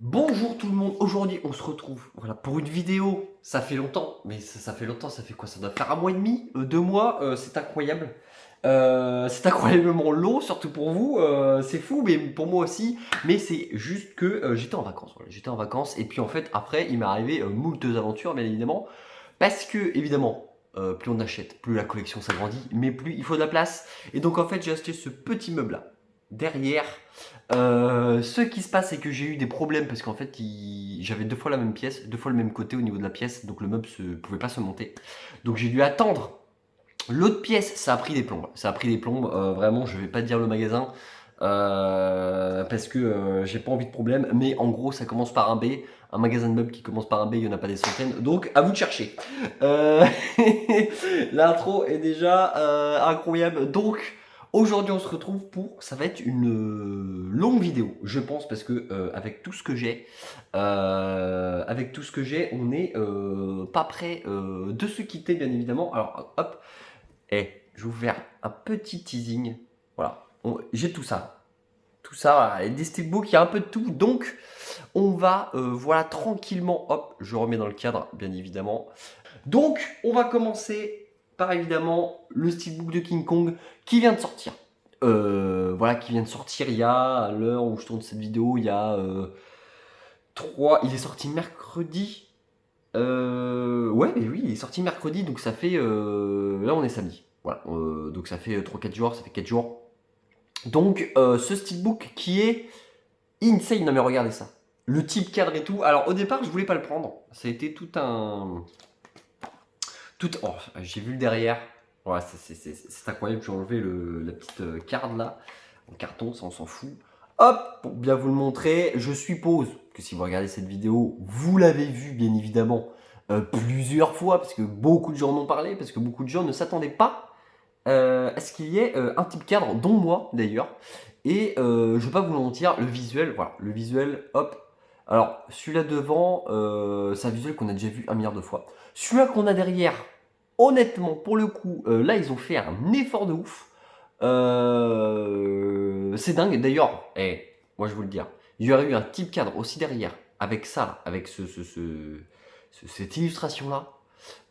Bonjour tout le monde, aujourd'hui on se retrouve voilà, pour une vidéo, ça fait longtemps, mais ça fait longtemps, ça fait quoi? Ça doit faire un mois et demi, 2 mois, c'est incroyable. C'est incroyablement long, surtout pour vous, c'est fou, mais pour moi aussi, mais c'est juste que j'étais en vacances, voilà, j'étais en vacances, et puis en fait après il m'est arrivé moult aventures bien évidemment, parce que évidemment, plus on achète, plus la collection s'agrandit, mais plus il faut de la place, et donc en fait j'ai acheté ce petit meuble là, derrière. Ce qui se passe, c'est que j'ai eu des problèmes parce qu'en fait, j'avais 2 fois la même pièce, 2 fois le même côté au niveau de la pièce, donc le meuble ne pouvait pas se monter. Donc j'ai dû attendre. L'autre pièce, ça a pris des plombes. Ça a pris des plombes, vraiment, je vais pas te dire le magasin parce que j'ai pas envie de problème, mais en gros, ça commence par un B. Un magasin de meubles qui commence par un B, il y en a pas des centaines, donc à vous de chercher. Euh, L'intro est déjà incroyable. Donc aujourd'hui, on se retrouve pour. Ça va être une longue vidéo, je pense, parce que avec tout ce que j'ai, on est pas prêt de se quitter, bien évidemment. Alors hop, je vais vous faire un petit teasing. Voilà, j'ai tout ça. Tout ça, voilà, des steelbooks, il y a un peu de tout. Donc, on va, voilà, tranquillement, hop, je remets dans le cadre, bien évidemment. Donc, on va commencer par, évidemment, le steelbook de King Kong qui vient de sortir. Voilà, qui vient de sortir il y a, à l'heure où je tourne cette vidéo, il y a 3... Il est sorti mercredi. Ouais, mais oui, il est sorti mercredi, donc ça fait... là, on est samedi. Voilà, donc ça fait 3-4 jours, ça fait 4 jours. Donc, ce steelbook qui est insane. Non mais regardez ça. Le type cadre et tout. Alors au départ, je voulais pas le prendre. Ça a été tout un... Oh, j'ai vu le derrière. Ouais, c'est incroyable. J'ai enlevé la petite carte là. En carton, ça on s'en fout. Hop, pour bien vous le montrer, je suppose que si vous regardez cette vidéo, vous l'avez vu bien évidemment plusieurs fois, parce que beaucoup de gens en ont parlé, parce que beaucoup de gens ne s'attendaient pas à ce qu'il y ait un type cadre, dont moi d'ailleurs. Et je vais pas vous mentir, le visuel, voilà, le visuel, hop. Alors, celui-là devant, c'est un visuel qu'on a déjà vu un milliard de fois. Celui-là qu'on a derrière, honnêtement, pour le coup, là, ils ont fait un effort de ouf. C'est dingue. D'ailleurs, moi je vous le dis, il y aurait eu un type cadre aussi derrière, avec ça, avec cette illustration-là.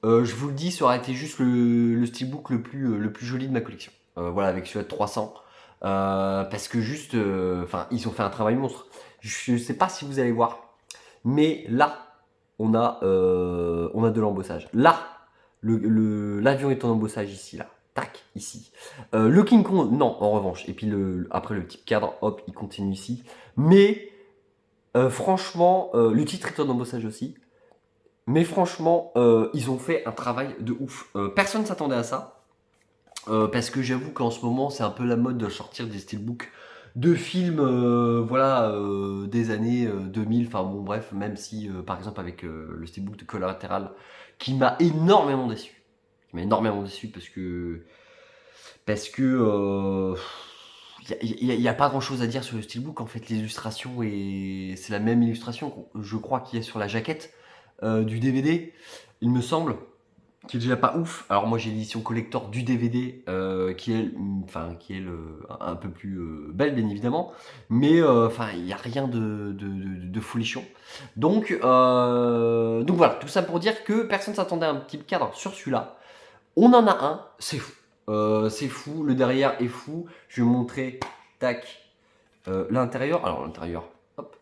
Je vous le dis, ça aurait été juste le steelbook le plus joli de ma collection. Voilà, avec celui-là de 300. Parce que juste, enfin, ils ont fait un travail monstre. Je sais pas si vous allez voir, mais là, on a de l'embossage. Là, l'avion est en embossage ici, là. Tac, ici. Le King Kong, non, en revanche. Et puis après le type cadre, hop, il continue ici. Mais franchement, le titre est en embossage aussi. Mais franchement, ils ont fait un travail de ouf. Personne ne s'attendait à ça. Parce que j'avoue qu'en ce moment, c'est un peu la mode de sortir des steelbooks de films voilà, des années 2000. Enfin bon, bref, même si, par exemple, avec le steelbook de Collateral, qui m'a énormément déçu. Qui m'a énormément déçu parce que il n'y a pas grand chose à dire sur le steelbook. En fait, l'illustration, c'est la même illustration, je crois, qu'il y a sur la jaquette du DVD, il me semble, qui est déjà pas ouf. Alors moi j'ai l'édition collector du DVD qui est, enfin, un peu plus belle bien évidemment, mais enfin il n'y a rien de folichon. Donc voilà, tout ça pour dire que personne s'attendait à un petit cadre sur celui-là. On en a un, c'est fou. C'est fou, le derrière est fou. Je vais vous montrer, tac, l'intérieur. Alors l'intérieur, hop,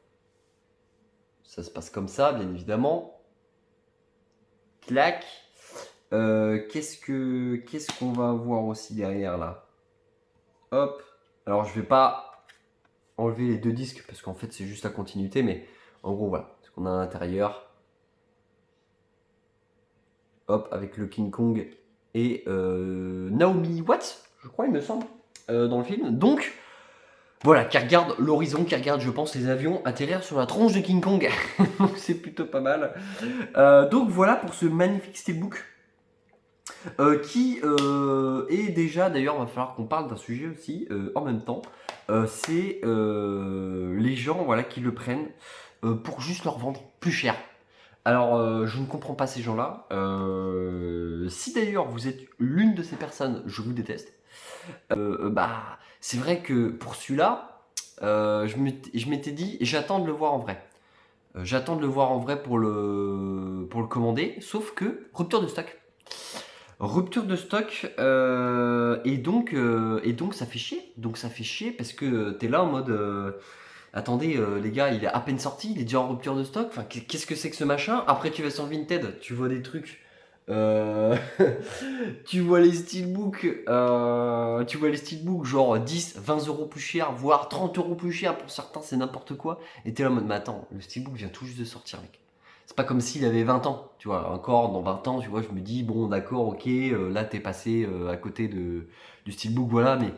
ça se passe comme ça, bien évidemment. Clac. Qu'est-ce qu'on va avoir aussi derrière là? Hop. Alors je vais pas enlever les deux disques parce qu'en fait c'est juste la continuité, mais en gros voilà ce qu'on a à l'intérieur. Hop, avec le King Kong et Naomi Watts, je crois, il me semble, dans le film. Donc voilà, qui regarde l'horizon, qui regarde, je pense, les avions atterrir sur la tronche de King Kong. Donc c'est plutôt pas mal. Donc voilà pour ce magnifique steelbook. Qui est déjà, d'ailleurs, il va falloir qu'on parle d'un sujet aussi en même temps. C'est les gens voilà, qui le prennent pour juste leur vendre plus cher. Alors, je ne comprends pas ces gens-là. Si d'ailleurs vous êtes l'une de ces personnes, je vous déteste. Bah, c'est vrai que pour celui-là, je m'étais dit, j'attends de le voir en vrai. J'attends de le voir en vrai pour le commander, sauf que rupture de stock. Rupture de stock, et donc ça fait chier. Donc ça fait chier parce que t'es là en mode attendez, les gars, il est à peine sorti, il est déjà en rupture de stock. Enfin, qu'est-ce que c'est que ce machin? Après, tu vas sur Vinted, tu vois des trucs. euh, tu vois les steelbooks, genre 10, 20 euros plus cher, voire 30 euros plus cher pour certains, c'est n'importe quoi. Et t'es là en mode, mais attends, le steelbook vient tout juste de sortir, mec. C'est pas comme s'il avait 20 ans, tu vois. Encore dans 20 ans, tu vois, je me dis, bon, d'accord, ok, là t'es passé à côté du steelbook, voilà, mais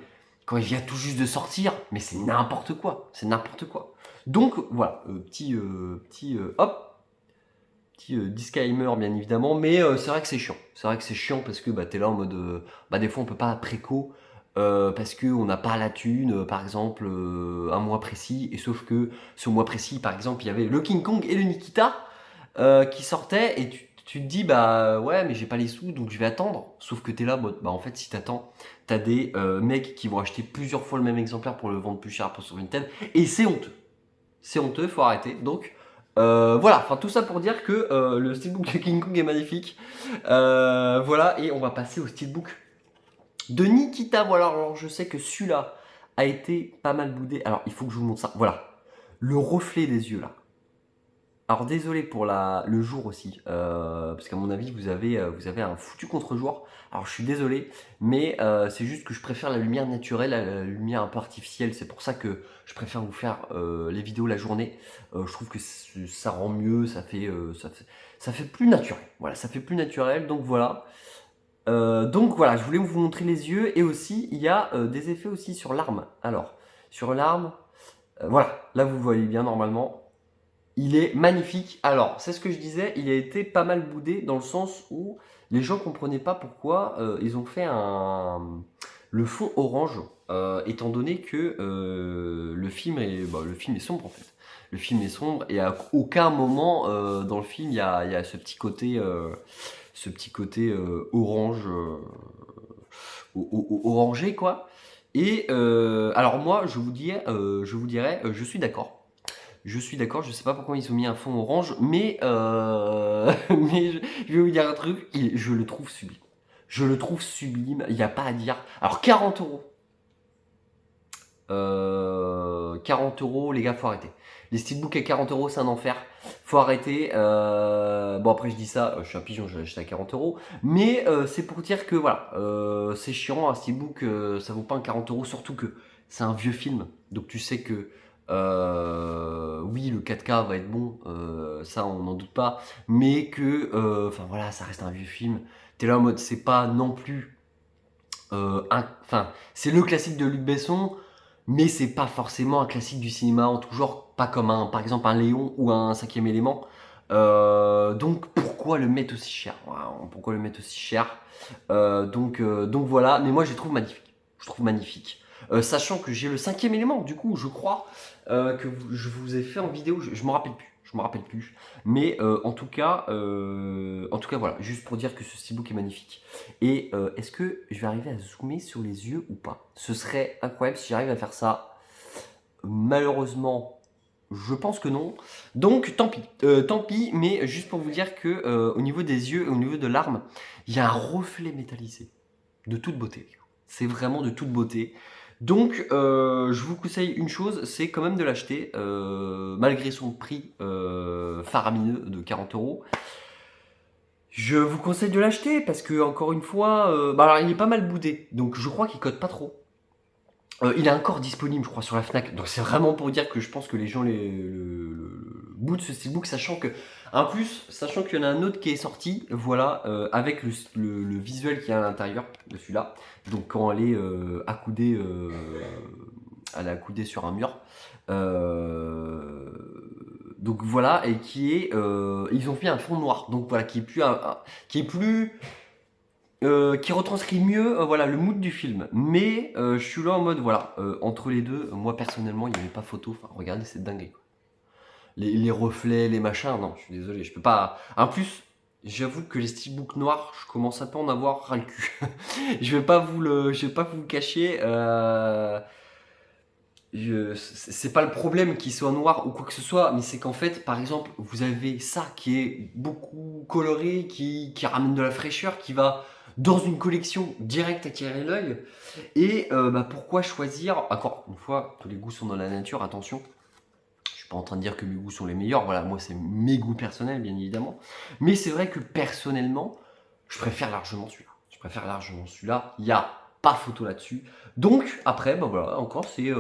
quand il vient tout juste de sortir, mais c'est n'importe quoi, c'est n'importe quoi. Donc voilà, petit disclaimer bien évidemment, mais c'est vrai que c'est chiant. C'est vrai que c'est chiant parce que bah, t'es là en mode, bah des fois on peut pas préco parce que on n'a pas la thune, par exemple un mois précis, et sauf que ce mois précis, par exemple, il y avait le King Kong et le Nikita qui sortaient, et tu te dis bah ouais mais j'ai pas les sous donc je vais attendre. Sauf que t'es là en mode, bah en fait si t'attends, t'as des mecs qui vont acheter plusieurs fois le même exemplaire pour le vendre plus cher sur Vinted, et c'est honteux. C'est honteux, faut arrêter. Donc voilà, enfin tout ça pour dire que le steelbook de King Kong est magnifique. Voilà, et on va passer au steelbook de Nikita. Voilà, alors je sais que celui-là a été pas mal boudé. Alors il faut que je vous montre ça. Voilà, le reflet des yeux là. Alors désolé pour le jour aussi, parce qu'à mon avis vous avez un foutu contre-jour. Alors je suis désolé, mais c'est juste que je préfère la lumière naturelle à la lumière un peu artificielle. C'est pour ça que je préfère vous faire les vidéos la journée. Je trouve que ça rend mieux, ça fait plus naturel. Voilà, ça fait plus naturel, donc voilà. Donc voilà, je voulais vous montrer les yeux, et aussi il y a des effets aussi sur l'arme. Alors, sur l'arme, voilà, là vous voyez bien normalement. Il est magnifique. Alors, c'est ce que je disais, il a été pas mal boudé dans le sens où les gens comprenaient pas pourquoi ils ont fait le fond orange, étant donné que le film est sombre en fait. Le film est sombre, et à aucun moment dans le film il y a ce petit côté orange, orangé quoi. Et alors moi, je vous dirais, je suis d'accord. Je suis d'accord, je sais pas pourquoi ils ont mis un fond orange, mais, mais je vais vous dire un truc, je le trouve sublime. Je le trouve sublime, il n'y a pas à dire. Alors 40 euros. 40 euros, les gars, faut arrêter. Les steelbooks à 40 euros, c'est un enfer. Faut arrêter. Bon, après, je dis ça, je suis un pigeon, je l'ai acheté à 40 euros. Mais c'est pour dire que voilà, c'est chiant, un steelbook, ça vaut pas un 40 euros, surtout que c'est un vieux film. Donc tu sais que oui, le 4K va être bon, ça on n'en doute pas. Mais que, enfin voilà, ça reste un vieux film. T'es là en mode, c'est pas non plus enfin, c'est le classique de Luc Besson, mais c'est pas forcément un classique du cinéma en tout genre, pas comme par exemple un Léon ou un Cinquième Élément. Donc pourquoi le mettre aussi cher? Wow, pourquoi le mettre aussi cher? Donc voilà, mais moi je les trouve magnifiques. Je trouve magnifique. Sachant que j'ai le Cinquième Élément, du coup je crois que je vous ai fait en vidéo, je me rappelle plus. Je me rappelle plus. Mais en tout cas voilà, juste pour dire que ce steelbook est magnifique. Et est-ce que je vais arriver à zoomer sur les yeux ou pas? Ce serait incroyable si j'arrive à faire ça. Malheureusement, je pense que non. Donc tant pis, mais juste pour vous dire que au niveau des yeux et au niveau de l'arme, il y a un reflet métallisé de toute beauté. C'est vraiment de toute beauté. Donc je vous conseille une chose, c'est quand même de l'acheter, malgré son prix faramineux de 40 euros. Je vous conseille de l'acheter parce que, encore une fois, bah alors il est pas mal boudé, donc je crois qu'il cote pas trop. Il est encore disponible, je crois, sur la Fnac. Donc c'est vraiment pour dire que je pense que les gens boudent ce steelbook, sachant que, en plus, sachant qu'il y en a un autre qui est sorti, voilà, avec le visuel qu'il y a à l'intérieur de celui-là. Donc quand elle est accoudée sur un mur. Donc voilà, et ils ont fait un fond noir, donc voilà, qui retranscrit mieux voilà, le mood du film. Mais je suis là en mode, voilà, entre les deux, moi personnellement, il n'y avait pas photo. Enfin, regardez, c'est dingue. Les reflets, les machins, non, je suis désolé, je peux pas. En plus, j'avoue que les steelbooks noirs, je commence un peu à en avoir ras le cul. Je vais pas vous le cacher. c'est pas le problème qu'il soit noir ou quoi que ce soit, mais c'est qu'en fait, par exemple, vous avez ça qui est beaucoup coloré, qui ramène de la fraîcheur, qui va dans une collection direct attirer l'œil. Et bah, pourquoi choisir, encore une fois, tous les goûts sont dans la nature, attention. Je suis pas en train de dire que mes goûts sont les meilleurs, voilà, moi c'est mes goûts personnels, bien évidemment. Mais c'est vrai que personnellement, je préfère largement celui-là. Je préfère largement celui-là. Il n'y a pas photo là-dessus. Donc, après, bah voilà, encore, c'est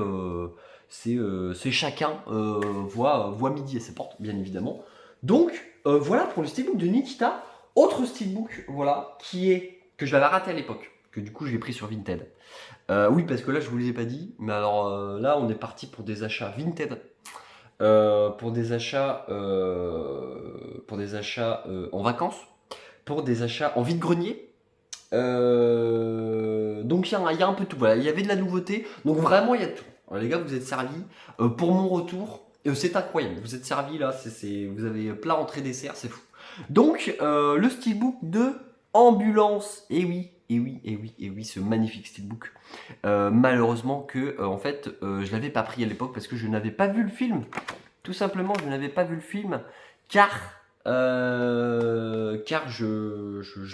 chacun voit midi à ses portes, bien évidemment. Donc, voilà pour le steelbook de Nikita. Autre steelbook, voilà, que je l'avais raté à l'époque, que du coup je l'ai pris sur Vinted. Oui, parce que là, je vous les ai pas dit, mais alors là, on est parti pour des achats Vinted. Pour des achats en vacances, pour des achats en vide-grenier. Donc il y a un peu tout. Voilà, il y avait de la nouveauté. Donc vraiment, il y a tout. Alors, les gars, vous êtes servis pour mon retour. C'est incroyable. Vous êtes servis là. Vous avez plat, entrée, dessert. C'est fou. Donc, le steelbook de Ambulance. Et oui, et oui, et oui, et oui, ce magnifique steelbook. Malheureusement que, en fait, je l'avais pas pris à l'époque parce que je n'avais pas vu le film. Tout simplement, je n'avais pas vu le film car je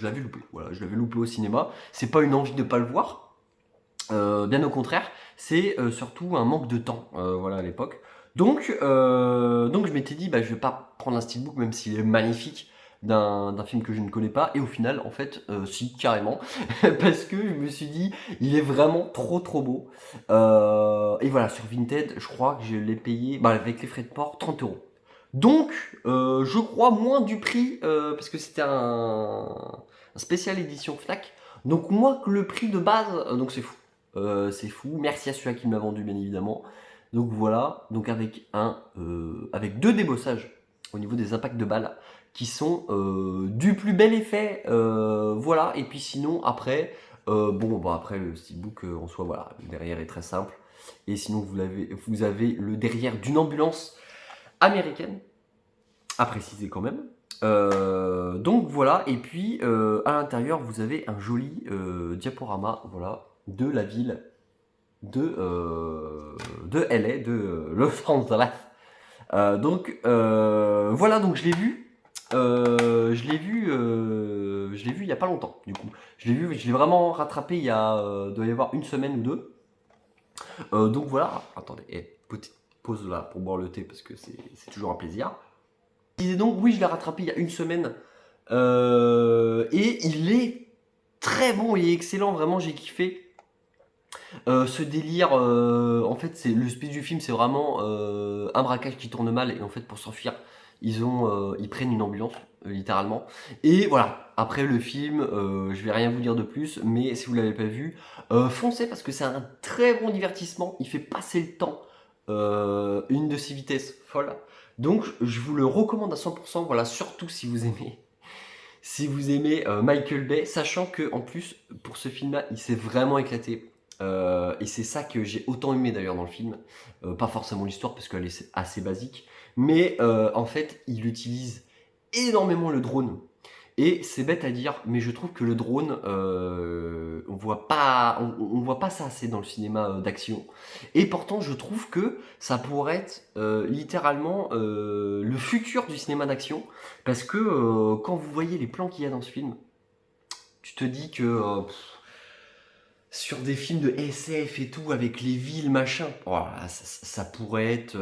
l'avais loupé. Voilà, je l'avais loupé au cinéma. C'est pas une envie de pas le voir. Bien au contraire, c'est surtout un manque de temps. Voilà à l'époque. Donc je m'étais dit, bah, je vais pas prendre un steelbook même s'il est magnifique d'un film que je ne connais pas. Et au final, en fait, si carrément, parce que je me suis dit, il est vraiment trop beau. Et voilà, sur Vinted, je crois que je l'ai payé, bah, avec les frais de port, 30 €. Donc, je crois moins du prix, parce que c'était un spécial édition Fnac. Donc moins que le prix de base, donc c'est fou. C'est fou. Merci à celui-là qui me l'a vendu, bien évidemment. Donc voilà, donc avec 2 débossages au niveau des impacts de balles qui sont du plus bel effet. Voilà, et puis sinon, après, après le steelbook en soi, voilà, le derrière est très simple. Et sinon, vous avez le derrière d'une ambulance américaine, à préciser quand même. Donc voilà, et puis à l'intérieur, vous avez un joli diaporama, voilà, de la ville de LA, de Los Angeles. Voilà, donc je l'ai vu. Je l'ai vu il y a pas longtemps, du coup. Je l'ai vraiment rattrapé doit y avoir une semaine ou deux. Donc voilà, attendez, petite pause là pour boire le thé parce que c'est toujours un plaisir. Je disais donc, oui, je l'ai rattrapé il y a une semaine. Et il est très bon, il est excellent, vraiment, j'ai kiffé. Ce délire, en fait, le speech du film, c'est vraiment un braquage qui tourne mal et en fait, pour s'enfuir, ils prennent une ambulance, littéralement. Et voilà. Après le film, je vais rien vous dire de plus, mais si vous l'avez pas vu, foncez parce que c'est un très bon divertissement. Il fait passer le temps, une de ses vitesses folles. Donc, je vous le recommande à 100%. Voilà, surtout si vous aimez Michael Bay, sachant que en plus pour ce film-là, il s'est vraiment éclaté. Et c'est ça que j'ai autant aimé d'ailleurs dans le film. Pas forcément l'histoire parce qu'elle est assez basique, mais en fait, il utilise énormément le drone. Et c'est bête à dire, mais je trouve que le drone, on voit pas ça assez dans le cinéma d'action. Et pourtant, je trouve que ça pourrait être littéralement le futur du cinéma d'action, parce que quand vous voyez les plans qu'il y a dans ce film, tu te dis que sur des films de SF et tout, avec les villes, machin, voilà, ça pourrait être.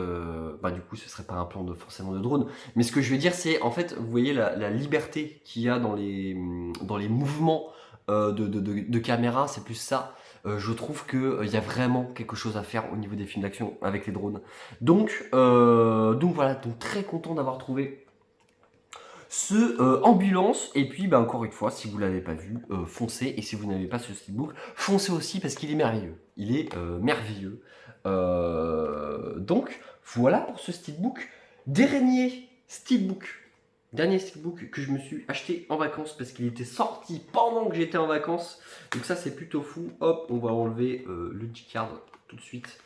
Bah, du coup, ce serait pas un plan forcément de drone. Mais ce que je veux dire, c'est en fait, vous voyez la liberté qu'il y a dans les mouvements de caméra, c'est plus ça. Je trouve qu'il y a vraiment quelque chose à faire au niveau des films d'action avec les drones. Donc voilà, donc très content d'avoir trouvé ambulance. Et puis bah, encore une fois, si vous l'avez pas vu, foncez. Et si vous n'avez pas ce steelbook, foncez aussi parce qu'il est merveilleux. Il est merveilleux. Donc voilà pour ce steelbook. Dernier steelbook que je me suis acheté en vacances parce qu'il était sorti pendant que j'étais en vacances. Donc ça c'est plutôt fou. Hop, on va enlever le G-card tout de suite.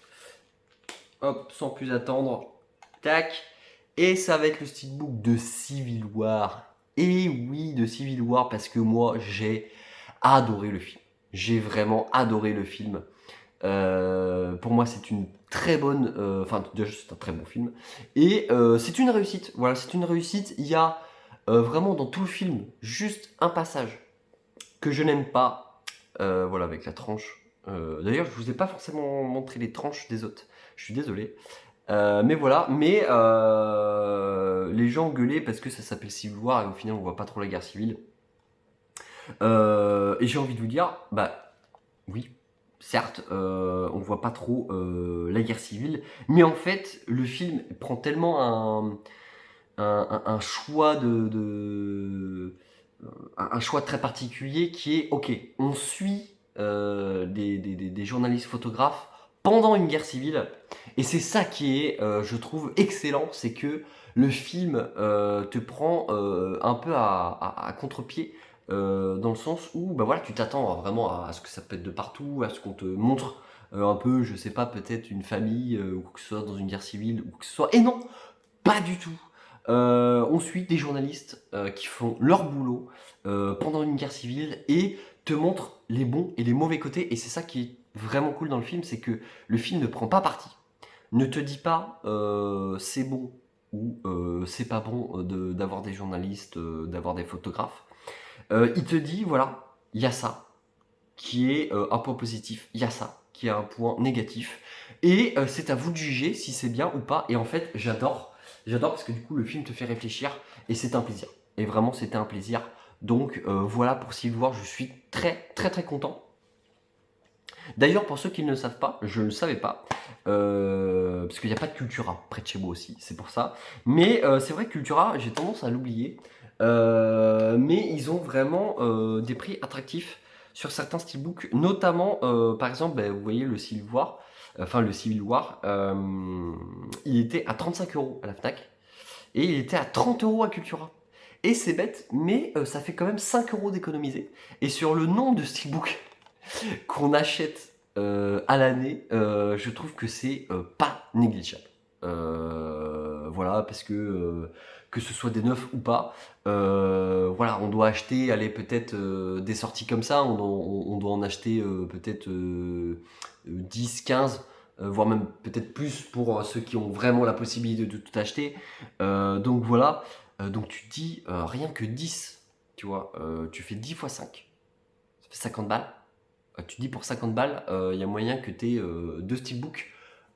Hop, sans plus attendre. Tac. Et ça va être le steelbook de Civil War. Et oui, de Civil War, parce que moi, j'ai adoré le film. J'ai vraiment adoré le film. Pour moi, c'est une très bonne, enfin déjà c'est un très bon film, et c'est une réussite. Voilà, c'est une réussite. Il y a vraiment dans tout le film juste un passage que je n'aime pas, voilà, avec la tranche. D'ailleurs, je vous ai pas forcément montré les tranches des autres. Je suis désolé. Mais voilà, mais les gens gueulaient parce que ça s'appelle Civil War et au final on voit pas trop la guerre civile. Et j'ai envie de vous dire, bah oui, certes, on voit pas trop la guerre civile, mais en fait le film prend tellement un choix un choix très particulier qui est, ok, on suit des journalistes photographes pendant une guerre civile, et c'est ça qui est, je trouve, excellent, c'est que le film te prend un peu à contre-pied, dans le sens où bah voilà, tu t'attends vraiment à ce que ça pète de partout, à ce qu'on te montre un peu, je sais pas, peut-être une famille ou que ce soit dans une guerre civile ou que ce soit. Et non, pas du tout. On suit des journalistes qui font leur boulot pendant une guerre civile et te montrent les bons et les mauvais côtés. Et c'est ça qui est vraiment cool dans le film, c'est que le film ne prend pas parti. Ne te dit pas c'est bon ou c'est pas bon d'avoir des journalistes, d'avoir des photographes. Il te dit voilà, il y a ça qui est un point positif, il y a ça qui est un point négatif. Et c'est à vous de juger si c'est bien ou pas. Et en fait, j'adore. J'adore parce que du coup, le film te fait réfléchir et c'est un plaisir. Et vraiment, c'était un plaisir. Donc voilà pour Civil War, je suis très très très content. D'ailleurs, pour ceux qui ne le savent pas, je ne le savais pas, parce qu'il n'y a pas de Cultura près de chez moi aussi, c'est pour ça. Mais c'est vrai que Cultura, j'ai tendance à l'oublier. Mais ils ont vraiment des prix attractifs sur certains steelbooks, notamment, par exemple, bah, vous voyez le Civil War, il était à 35 euros à la Fnac et il était à 30 euros à Cultura. Et c'est bête, mais ça fait quand même 5 euros d'économiser. Et sur le nombre de steelbooks qu'on achète à l'année, je trouve que c'est pas négligeable. Voilà, parce que ce soit des neufs ou pas, voilà, on doit acheter, allez, peut-être des sorties comme ça, on doit en acheter peut-être 10, 15, voire même peut-être plus pour ceux qui ont vraiment la possibilité de tout acheter. Donc voilà, donc tu te dis rien que 10, tu vois, tu fais 10 fois 5, ça fait 50 balles. Tu dis pour 50 balles, il y a moyen que tu aies deux steelbooks.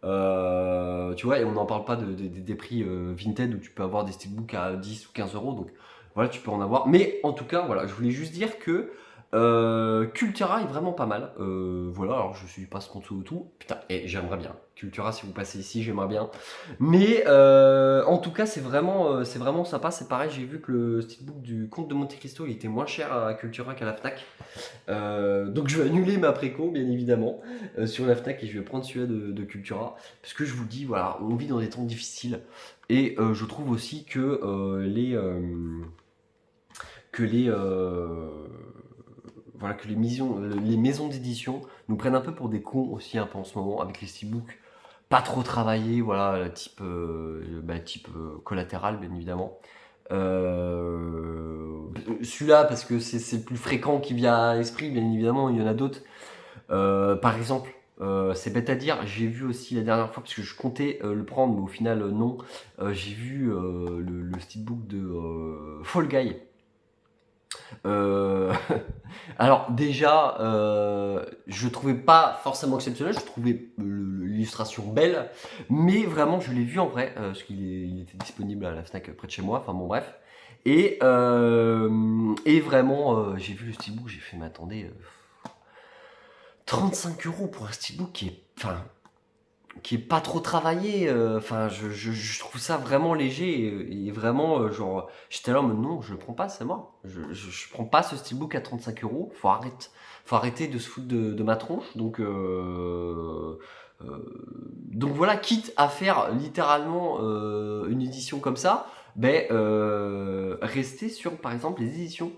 Tu vois, et on n'en parle pas des prix Vinted où tu peux avoir des steelbooks à 10 ou 15 euros. Donc voilà, tu peux en avoir. Mais en tout cas, voilà, je voulais juste dire que Cultura est vraiment pas mal. Voilà, alors je suis pas sponsor ou tout. Putain, et j'aimerais bien. Cultura, si vous passez ici, j'aimerais bien. Mais en tout cas, c'est vraiment sympa. C'est pareil, j'ai vu que le steelbook du Comte de Monte Cristo il était moins cher à Cultura qu'à la Fnac. Donc je vais annuler ma préco, bien évidemment, sur la Fnac et je vais prendre celui-là de Cultura. Parce que je vous dis, voilà, on vit dans des temps difficiles. Et je trouve aussi voilà, que les maisons d'édition nous prennent un peu pour des cons aussi un peu en ce moment avec les steelbooks pas trop travaillés, voilà, type collatéral, bien évidemment. Celui-là, parce que c'est le plus fréquent qui vient à l'esprit, bien évidemment, il y en a d'autres. Par exemple, c'est bête à dire, j'ai vu aussi la dernière fois, parce que je comptais le prendre, mais au final, non. J'ai vu le steelbook de Fall Guy. Euh, Alors déjà, je trouvais pas forcément exceptionnel, je trouvais l'illustration belle, mais vraiment je l'ai vu en vrai, parce il était disponible à la Fnac près de chez moi, enfin bon bref. Et vraiment, j'ai vu le steelbook, j'ai fait, mais attendez, 35 euros pour un steelbook qui est pas trop travaillé, enfin je trouve ça vraiment léger et vraiment genre j'étais là mais non je le prends pas, c'est mort, je prends pas ce steelbook à 35 euros, faut arrêter de se foutre de ma tronche, donc voilà, quitte à faire littéralement une édition comme ça, ben rester sur par exemple les éditions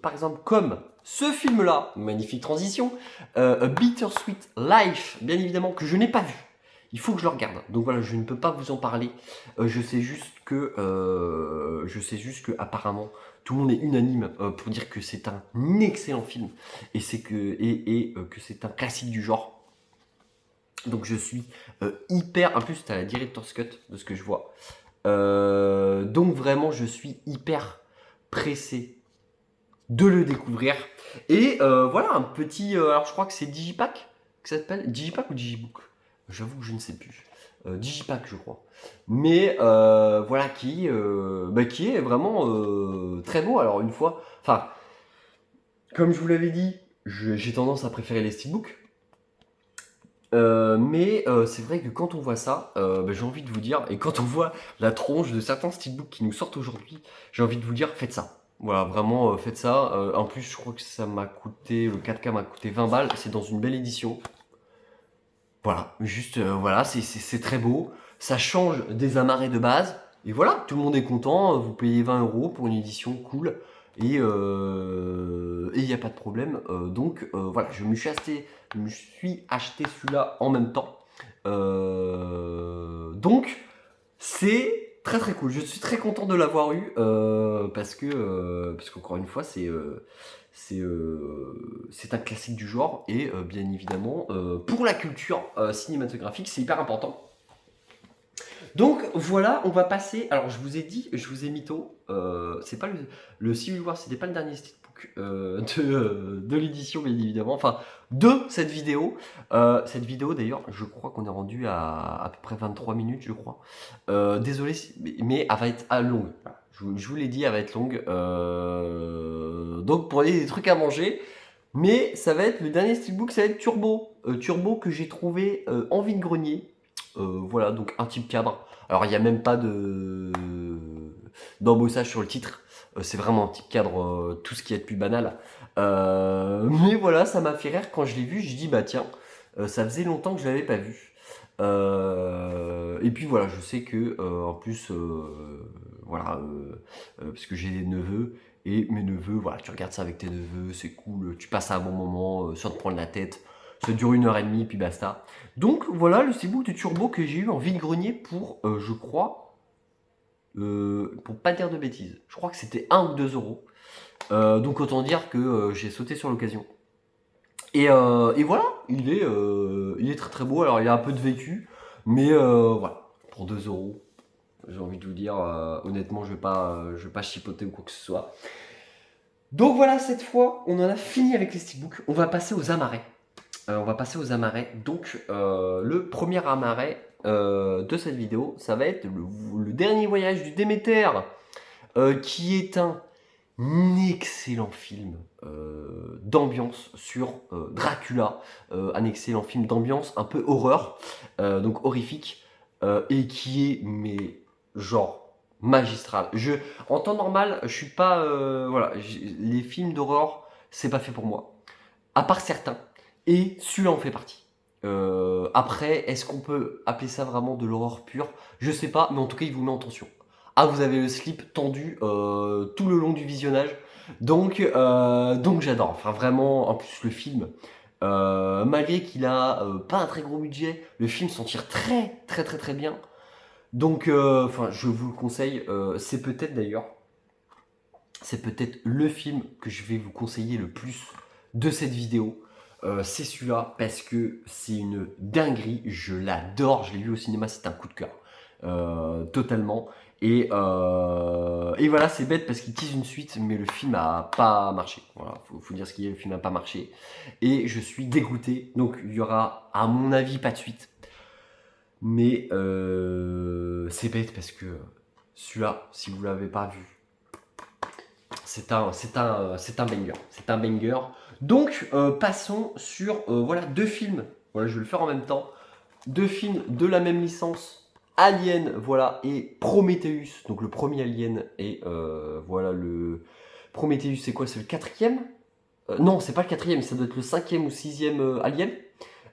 par exemple comme ce film-là, magnifique transition, A Bittersweet Life, bien évidemment, que je n'ai pas vu. Il faut que je le regarde. Donc voilà, je ne peux pas vous en parler. Je sais juste que apparemment tout le monde est unanime pour dire que c'est un excellent film et que c'est un classique du genre. Donc je suis hyper... En plus, tu as la Director's Cut de ce que je vois. Donc vraiment, je suis hyper pressé de le découvrir. Et voilà, un petit... alors je crois que c'est Digipack que ça s'appelle. Digipack ou Digibook? J'avoue que je ne sais plus. Digipack, je crois. Mais voilà, qui est vraiment très beau. Alors une fois... Enfin, comme je vous l'avais dit, j'ai tendance à préférer les steelbooks. Mais c'est vrai que quand on voit ça, j'ai envie de vous dire, et quand on voit la tronche de certains steelbooks qui nous sortent aujourd'hui, j'ai envie de vous dire, faites ça. Voilà, vraiment, faites ça. En plus, je crois que ça m'a coûté, le 4K m'a coûté 20 balles, c'est dans une belle édition. Voilà, juste, voilà, c'est très beau. Ça change des amarrés de base. Et voilà, tout le monde est content. Vous payez 20 € pour une édition cool. Et il n'y a pas de problème. Donc voilà, je me suis acheté celui-là en même temps. Donc c'est très très cool. Je suis très content de l'avoir eu parce qu'encore une fois, c'est un classique du genre et bien évidemment pour la culture cinématographique c'est hyper important. Donc voilà, on va passer. Alors je vous ai dit, je vous ai mytho. C'est pas le Civil War, c'était pas le dernier steelbook de l'édition bien évidemment. Enfin de cette vidéo. Cette vidéo d'ailleurs, je crois qu'on est rendu à peu près 23 minutes, je crois. Désolé, mais elle va être longue. Voilà. Je vous l'ai dit, elle va être longue. Donc pour aller des trucs à manger. Mais ça va être le dernier steelbook, ça va être Turbo. Turbo que j'ai trouvé en vide-grenier. Voilà, donc un type cadre. Alors il n'y a même pas d'embossage sur le titre. C'est vraiment un type cadre, tout ce qui est de plus banal. Mais voilà, ça m'a fait rire quand je l'ai vu. Je dis bah tiens, ça faisait longtemps que je l'avais pas vu. Et puis voilà, je sais que en plus, voilà, parce que j'ai des neveux et mes neveux, voilà, tu regardes ça avec tes neveux, c'est cool, tu passes un bon moment sans te prendre la tête. Ça dure 1 h 30 puis basta. Donc voilà le steelbook de Turbo que j'ai eu en vide-grenier pour, je crois, pour pas dire de bêtises, je crois que c'était 1 ou 2 euros. Donc autant dire que j'ai sauté sur l'occasion. Et voilà, il est très très beau. Alors il a un peu de vécu, mais voilà, pour 2 euros, j'ai envie de vous dire, honnêtement, je vais pas chipoter ou quoi que ce soit. Donc voilà, cette fois, on en a fini avec les steelbooks. On va passer aux amarrets. Donc le premier amarret de cette vidéo, ça va être le dernier voyage du Déméter, qui est un excellent film d'ambiance sur Dracula, un excellent film d'ambiance un peu horreur, donc horrifique, et qui est mais genre magistral. En temps normal, je suis pas voilà, les films d'horreur, c'est pas fait pour moi, à part certains, et celui-là en fait partie. Après, est-ce qu'on peut appeler ça vraiment de l'horreur pure? Je sais pas, mais en tout cas, il vous met en tension. Ah, vous avez le slip tendu tout le long du visionnage. Donc j'adore. Enfin, vraiment, en plus, le film, malgré qu'il a pas un très gros budget, le film s'en tire très, très, très, très bien. Donc, enfin, je vous le conseille. C'est peut-être le film que je vais vous conseiller le plus de cette vidéo. C'est celui-là parce que c'est une dinguerie. Je l'adore. Je l'ai vu au cinéma. C'est un coup de cœur. Totalement. Et voilà, c'est bête parce qu'il tease une suite, mais le film a pas marché. Voilà, faut dire ce qu'il y a, le film n'a pas marché. Et je suis dégoûté. Donc il y aura, à mon avis, pas de suite. Mais c'est bête parce que celui-là, si vous l'avez pas vu, c'est un banger. C'est un banger. Donc passons sur voilà, 2 films. Voilà, je vais le faire en même temps. 2 films de la même licence. Alien, voilà, et Prometheus. Donc le premier Alien et voilà le Prometheus, c'est quoi? C'est le 4e? Non, c'est pas le 4e, ça doit être le 5e ou 6e Alien.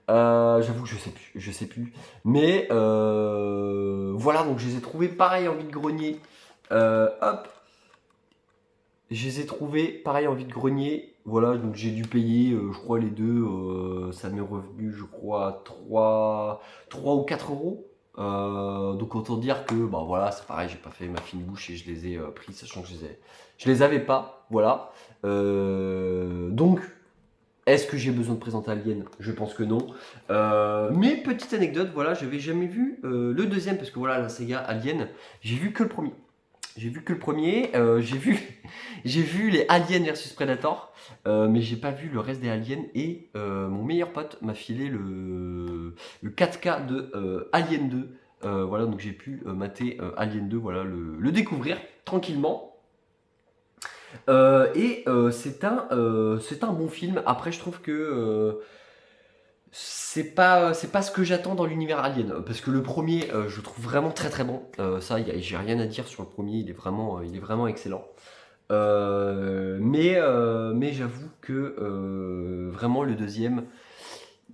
J'avoue que je sais plus. Mais voilà, donc je les ai trouvés pareil en vide-grenier. Hop, je les ai trouvés pareil en vide-grenier. Voilà, donc j'ai dû payer, je crois, les deux. Ça m'est revenu, je crois, 3 ou 4 euros. Donc autant dire que, bah voilà, c'est pareil, j'ai pas fait ma fine bouche et je les ai pris, sachant que je les avais pas. Voilà. Donc, Est-ce que j'ai besoin de présenter Alien? Je pense que non. Mais petite anecdote, voilà, j'avais jamais vu le deuxième, parce que voilà, la saga Alien, j'ai vu que le premier. J'ai vu que le premier, j'ai vu les Aliens versus Predator, mais j'ai pas vu le reste des Aliens. Et mon meilleur pote m'a filé le 4K de Alien 2. Voilà, donc j'ai pu mater Alien 2, voilà, le découvrir tranquillement. C'est un bon film. Après, je trouve que c'est pas ce que j'attends dans l'univers Alien. Parce que le premier, je le trouve vraiment très très bon. Ça, j'ai rien à dire sur le premier. Il est vraiment excellent. Mais j'avoue que vraiment le deuxième,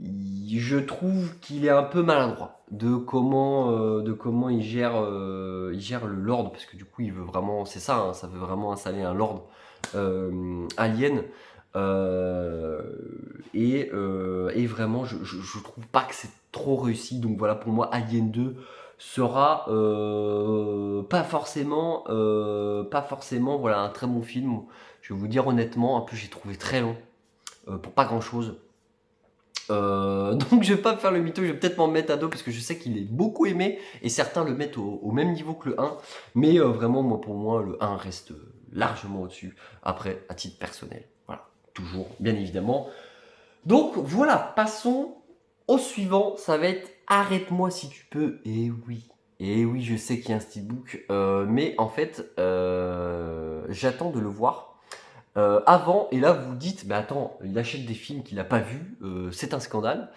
je trouve qu'il est un peu maladroit de comment il gère le Lord, parce que du coup il veut vraiment, c'est ça, hein, ça veut vraiment installer un Lord alien. euh, et vraiment, je trouve pas que c'est trop réussi. Donc voilà, pour moi, Alien 2 sera pas forcément voilà, un très bon film. Je vais vous dire honnêtement, en plus j'ai trouvé très long pour pas grand chose. Donc je vais pas me faire le mytho, je vais peut-être m'en mettre à dos parce que je sais qu'il est beaucoup aimé et certains le mettent au même niveau que le 1. Mais vraiment, moi, pour moi, le 1 reste largement au-dessus. Après, à titre personnel. Voilà, toujours, bien évidemment. Donc voilà, passons au suivant. Ça va être Arrête-moi si tu peux. Et oui, je sais qu'il y a un steelbook, mais en fait, j'attends de le voir avant, et là vous vous dites, mais attends, il achète des films qu'il n'a pas vus, c'est un scandale.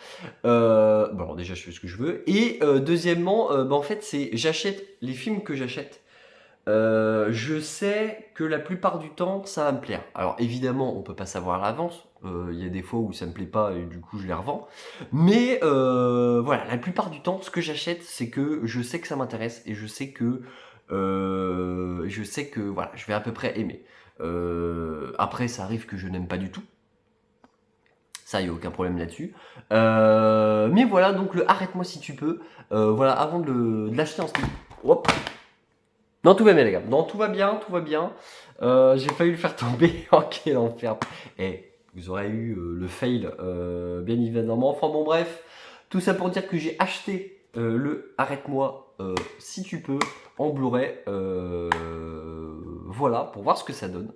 Bon, alors déjà je fais ce que je veux. Et deuxièmement, en fait, j'achète les films que j'achète. Je sais que la plupart du temps, ça va me plaire. Alors évidemment, on peut pas savoir à l'avance. Il y a des fois où ça me plaît pas et du coup je les revends. Mais voilà, la plupart du temps, ce que j'achète, c'est que je sais que ça m'intéresse et je sais que voilà, je vais à peu près aimer. Après, ça arrive que je n'aime pas du tout. Ça, il n'y a aucun problème là-dessus. Mais voilà, donc le arrête-moi si tu peux. Voilà, avant de l'acheter en Steam. Hop. Non, tout va bien, les gars. Non, tout va bien, tout va bien. J'ai failli le faire tomber. Oh, quel enfer. Et vous aurez eu le fail, bien évidemment. Enfin, bon, bref. Tout ça pour dire que j'ai acheté le Arrête-moi si tu peux en Blu-ray. Voilà, pour voir ce que ça donne.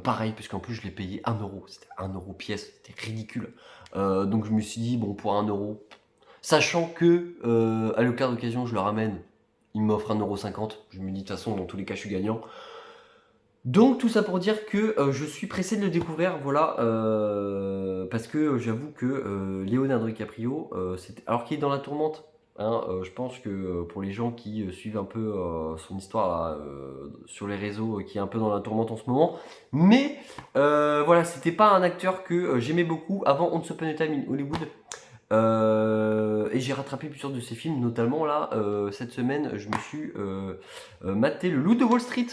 Pareil, puisqu'en plus, je l'ai payé 1€. C'était 1€ pièce. C'était ridicule. Donc, je me suis dit, bon, pour 1€. Sachant que, à l'occasion d'occasion, je le ramène, il m'offre 1,50€. Je me dis, de toute façon, dans tous les cas, je suis gagnant. Donc, tout ça pour dire que je suis pressé de le découvrir, voilà, parce que j'avoue que Leonardo DiCaprio, alors qu'il est dans la tourmente, hein, je pense que pour les gens qui suivent un peu son histoire là, sur les réseaux, qui est un peu dans la tourmente en ce moment, mais voilà, c'était pas un acteur que j'aimais beaucoup avant Once Upon a Time in Hollywood. Et j'ai rattrapé plusieurs de ses films, notamment là, cette semaine, je me suis maté Le Loup de Wall Street,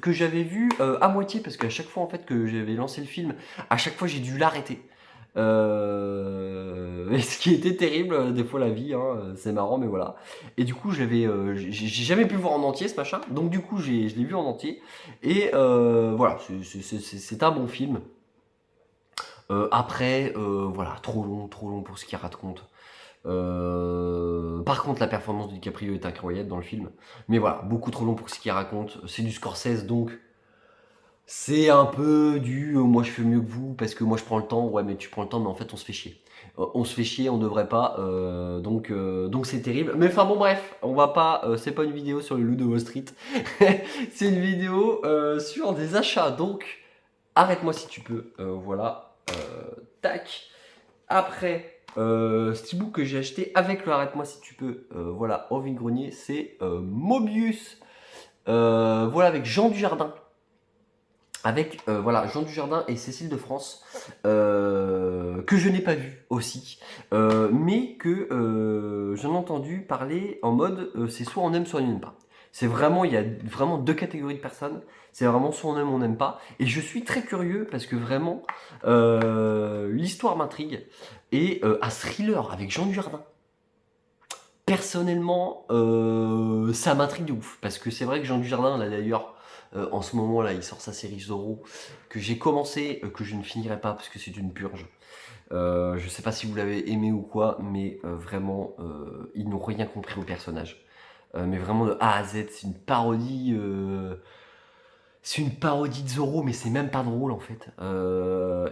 que j'avais vu à moitié, parce qu'à chaque fois en fait que j'avais lancé le film, à chaque fois j'ai dû l'arrêter. Et ce qui était terrible, des fois la vie, hein, c'est marrant, mais voilà. Et du coup, j'ai jamais pu le voir en entier ce machin, donc du coup, je l'ai vu en entier. Et voilà, c'est un bon film. Après, voilà, trop long pour ce qu'il raconte. Par contre, la performance de DiCaprio est incroyable dans le film. Mais voilà, beaucoup trop long pour ce qu'il raconte. C'est du Scorsese, donc c'est un peu du moi je fais mieux que vous parce que moi je prends le temps. Ouais, mais tu prends le temps, mais en fait on se fait chier. On se fait chier, on devrait pas. Donc c'est terrible. Mais enfin bon, bref, on va pas. C'est pas une vidéo sur le loup de Wall Street. C'est une vidéo sur des achats. Donc arrête-moi si tu peux. Voilà. Tac. Après, Steelbook que j'ai acheté avec le Arrête-moi si tu peux, voilà, au vide-grenier, c'est Mobius. Voilà, avec Jean Dujardin. Avec voilà, Jean Dujardin et Cécile de France, que je n'ai pas vu aussi, mais que j'en ai entendu parler en mode c'est soit on aime, soit on n'aime pas. C'est vraiment, il y a vraiment deux catégories de personnes. C'est vraiment soit on n'aime pas. Et je suis très curieux parce que vraiment, l'histoire m'intrigue. Et un thriller avec Jean Dujardin. Personnellement, ça m'intrigue de ouf. Parce que c'est vrai que Jean Dujardin, là d'ailleurs, En ce moment là, il sort sa série Zorro, que j'ai commencé, que je ne finirai pas parce que c'est une purge. Je sais pas si vous l'avez aimé ou quoi, mais vraiment, ils n'ont rien compris au personnage. Mais vraiment de A à Z, c'est une parodie. C'est une parodie de Zorro, mais c'est même pas drôle en fait.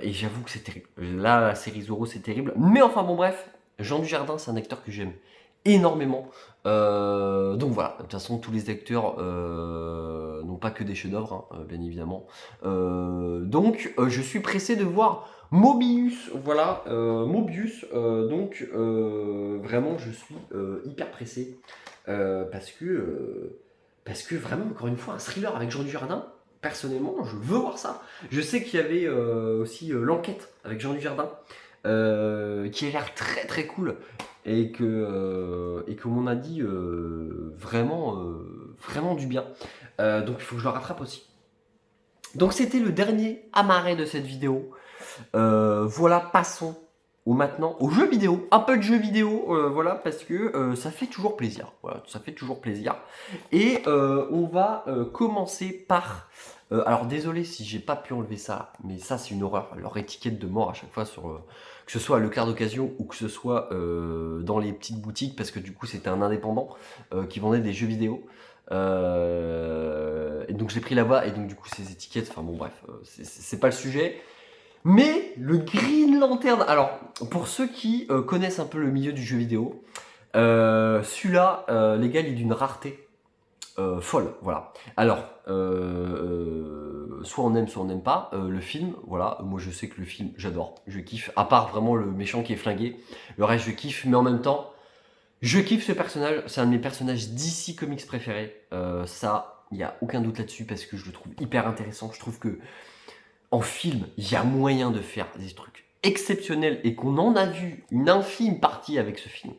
Et j'avoue que c'est terrible. Là, la série Zorro, c'est terrible. Mais enfin bon, bref, Jean Dujardin, c'est un acteur que j'aime énormément. Donc voilà, de toute façon, tous les acteurs n'ont pas que des chefs-d'œuvre, hein, bien évidemment. Donc, je suis pressé de voir Mobius. Voilà, Mobius. Donc, vraiment, je suis hyper pressé parce que vraiment, encore une fois, un thriller avec Jean Dujardin. Personnellement, je veux voir ça. Je sais qu'il y avait aussi l'enquête avec Jean Dujardin, qui a l'air très très cool et que m'on a dit vraiment du bien. Donc il faut que je le rattrape aussi. Donc c'était le dernier amarré de cette vidéo. Voilà, passons maintenant aux jeux vidéo. Un peu de jeux vidéo, voilà, parce que ça fait toujours plaisir. Voilà, ça fait toujours plaisir. Et on va commencer par... alors désolé si j'ai pas pu enlever ça, mais ça c'est une horreur. Leur étiquette de mort à chaque fois sur... que ce soit à Leclerc d'occasion ou que ce soit dans les petites boutiques, parce que du coup c'était un indépendant qui vendait des jeux vidéo. Et donc j'ai pris la voix et donc du coup ces étiquettes, enfin bon bref, c'est pas le sujet. Mais le Green Lantern, alors pour ceux qui connaissent un peu le milieu du jeu vidéo, celui-là, les gars, il est d'une rareté folle, voilà. Alors, soit on aime, soit on n'aime pas. Le film, voilà, moi je sais que le film, j'adore, je kiffe, à part vraiment le méchant qui est flingué, le reste je kiffe, mais en même temps, je kiffe ce personnage, c'est un de mes personnages DC Comics préférés, ça, il n'y a aucun doute là-dessus, parce que je le trouve hyper intéressant, je trouve que en film, il y a moyen de faire des trucs exceptionnels et qu'on en a vu une infime partie avec ce film.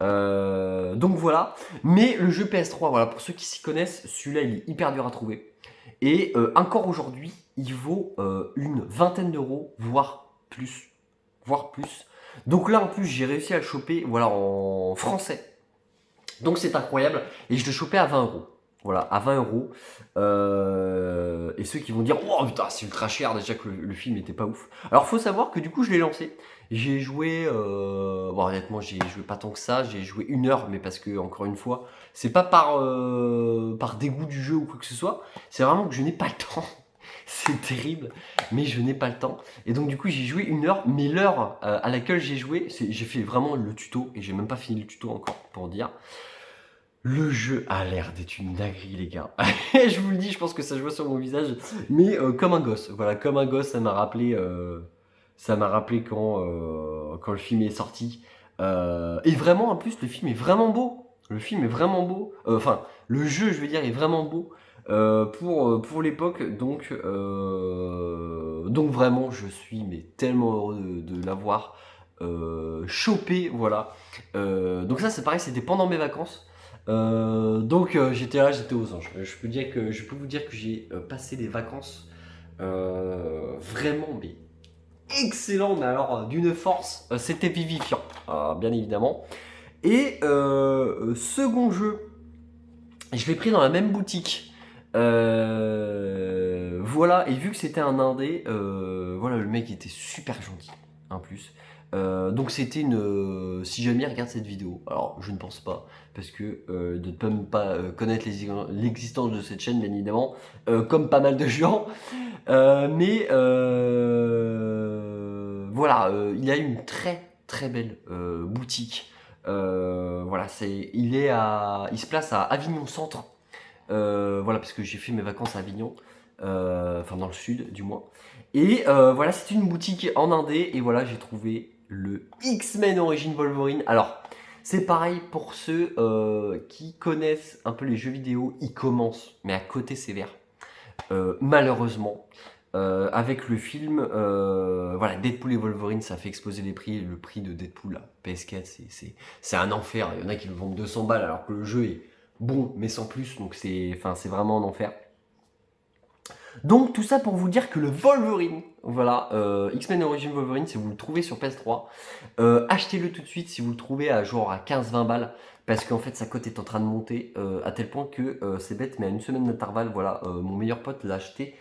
Donc voilà. Mais le jeu PS3, voilà, pour ceux qui s'y connaissent, celui-là il est hyper dur à trouver. Et encore aujourd'hui, il vaut une vingtaine d'euros, voire plus. Voire plus. Donc là en plus, j'ai réussi à le choper voilà, en français. Donc c'est incroyable. Et je l'ai chopé à 20 euros. Voilà, à 20 euros. Et ceux qui vont dire, oh putain, c'est ultra cher, déjà que le film n'était pas ouf. Alors, faut savoir que du coup, je l'ai lancé. J'ai joué, bon, honnêtement, j'ai joué pas tant que ça. J'ai joué 1 heure, mais parce que, encore une fois, c'est pas par dégoût du jeu ou quoi que ce soit. C'est vraiment que je n'ai pas le temps. C'est terrible, mais je n'ai pas le temps. Et donc, du coup, j'ai joué 1 heure, mais l'heure à laquelle j'ai joué, j'ai fait vraiment le tuto, et j'ai même pas fini le tuto encore, pour dire. Le jeu a l'air d'être une dinguerie, les gars. Je vous le dis, je pense que ça se voit sur mon visage, mais comme un gosse. Voilà, comme un gosse, ça m'a rappelé quand le film est sorti. Et vraiment, en plus, le film est vraiment beau. Le film est vraiment beau. Enfin, le jeu, je veux dire, est vraiment beau pour l'époque. Donc vraiment, je suis mais tellement heureux de l'avoir chopé. Voilà. Donc ça, c'est pareil, c'était pendant mes vacances. Donc j'étais là, j'étais aux anges. Je peux vous dire que j'ai passé des vacances vraiment mais excellent, mais alors d'une force, c'était vivifiant, bien évidemment. Et second jeu, je l'ai pris dans la même boutique. Voilà, et vu que c'était un indé, voilà, le mec était super gentil, en plus. Donc c'était une... si jamais il regarde cette vidéo, alors je ne pense pas, parce que de ne peut pas connaître l'existence de cette chaîne, bien évidemment, comme pas mal de gens. Mais voilà, il a une très très belle boutique. Voilà, il se place à Avignon Centre. Voilà, parce que j'ai fait mes vacances à Avignon, enfin dans le sud du moins. Et voilà, c'est une boutique en indé et voilà, j'ai trouvé le X-Men Origin Wolverine. Alors, c'est pareil pour ceux qui connaissent un peu les jeux vidéo, ils commencent, mais à côté sévère. Malheureusement, avec le film, voilà, Deadpool et Wolverine, ça fait exploser les prix. Le prix de Deadpool, là, PS4, c'est un enfer. Il y en a qui le vendent 200 balles alors que le jeu est bon, mais sans plus. Donc c'est vraiment un enfer. Donc tout ça pour vous dire que le Wolverine, voilà, X-Men Origins Wolverine, si vous le trouvez sur PS3, achetez-le tout de suite si vous le trouvez à genre à 15-20 balles, parce qu'en fait sa cote est en train de monter à tel point que c'est bête, mais à une semaine d'intervalle, voilà, mon meilleur pote l'a acheté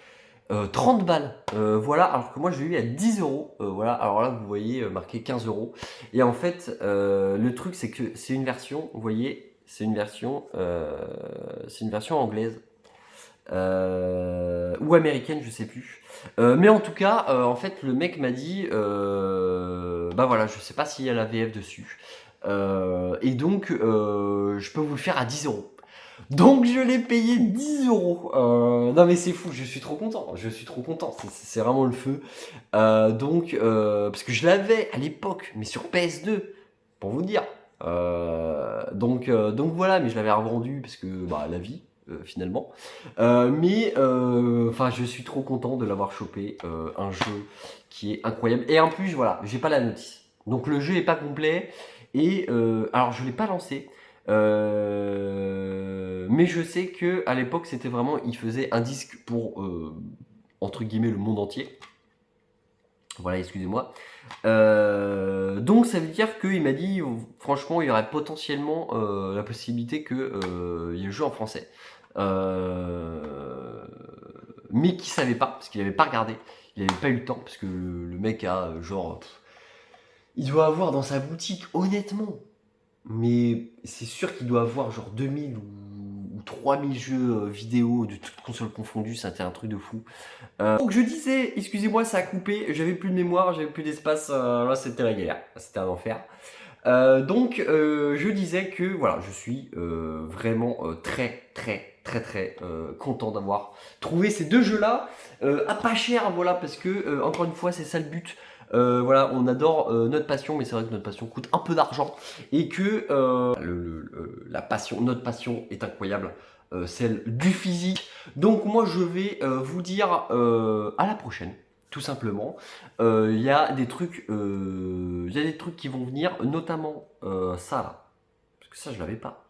30 balles, voilà, alors que moi je l'ai eu à 10 euros, voilà, alors là vous voyez marqué 15 euros, et en fait le truc c'est que c'est une version, vous voyez, c'est une version anglaise, ou américaine, je sais plus. Mais en tout cas, en fait, le mec m'a dit, bah voilà, je sais pas s'il y a la VF dessus. Et donc, je peux vous le faire à 10 euros. Donc je l'ai payé 10 euros. Non mais c'est fou, je suis trop content. Je suis trop content. C'est vraiment le feu. Donc, parce que je l'avais à l'époque, mais sur PS2, pour vous dire. Donc voilà, mais je l'avais revendu parce que bah, la vie. Finalement, mais enfin, je suis trop content de l'avoir chopé. Un jeu qui est incroyable. Et en plus, voilà, j'ai pas la notice. Donc le jeu est pas complet. Et alors, je l'ai pas lancé. Mais je sais que à l'époque, c'était vraiment, il faisait un disque pour entre guillemets le monde entier. Voilà, excusez-moi. Donc ça veut dire qu'il m'a dit, franchement, il y aurait potentiellement la possibilité que il y ait le jeu en français. Mais qui savait pas, parce qu'il n'avait pas regardé, il n'avait pas eu le temps, parce que le mec a genre, il doit avoir dans sa boutique, honnêtement, mais c'est sûr qu'il doit avoir genre 2000 ou 3000 jeux vidéo de toutes consoles confondues, c'était un truc de fou. Donc je disais, excusez-moi, ça a coupé, j'avais plus de mémoire, j'avais plus d'espace, là c'était la galère, c'était un enfer. Donc je disais que voilà, je suis vraiment très content d'avoir trouvé ces deux jeux-là à pas cher, voilà, parce que encore une fois c'est ça le but. Voilà, on adore notre passion, mais c'est vrai que notre passion coûte un peu d'argent et que la passion, notre passion est incroyable, celle du physique. Donc moi je vais vous dire à la prochaine. Tout simplement, il y a des trucs, qui vont venir, notamment ça là, parce que ça je l'avais pas.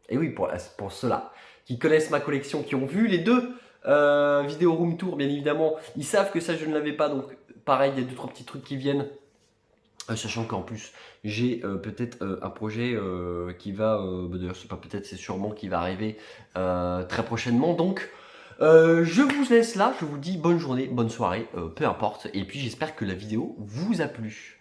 Et oui, pour ceux-là qui connaissent ma collection, qui ont vu les deux vidéos room tour, bien évidemment, ils savent que ça je ne l'avais pas. Donc pareil, il y a 2-3 petits trucs qui viennent. Sachant qu'en plus j'ai peut-être un projet qui va, d'ailleurs c'est pas peut-être, c'est sûrement qui va arriver très prochainement. Donc je vous laisse là, je vous dis bonne journée, bonne soirée, peu importe. Et puis j'espère que la vidéo vous a plu.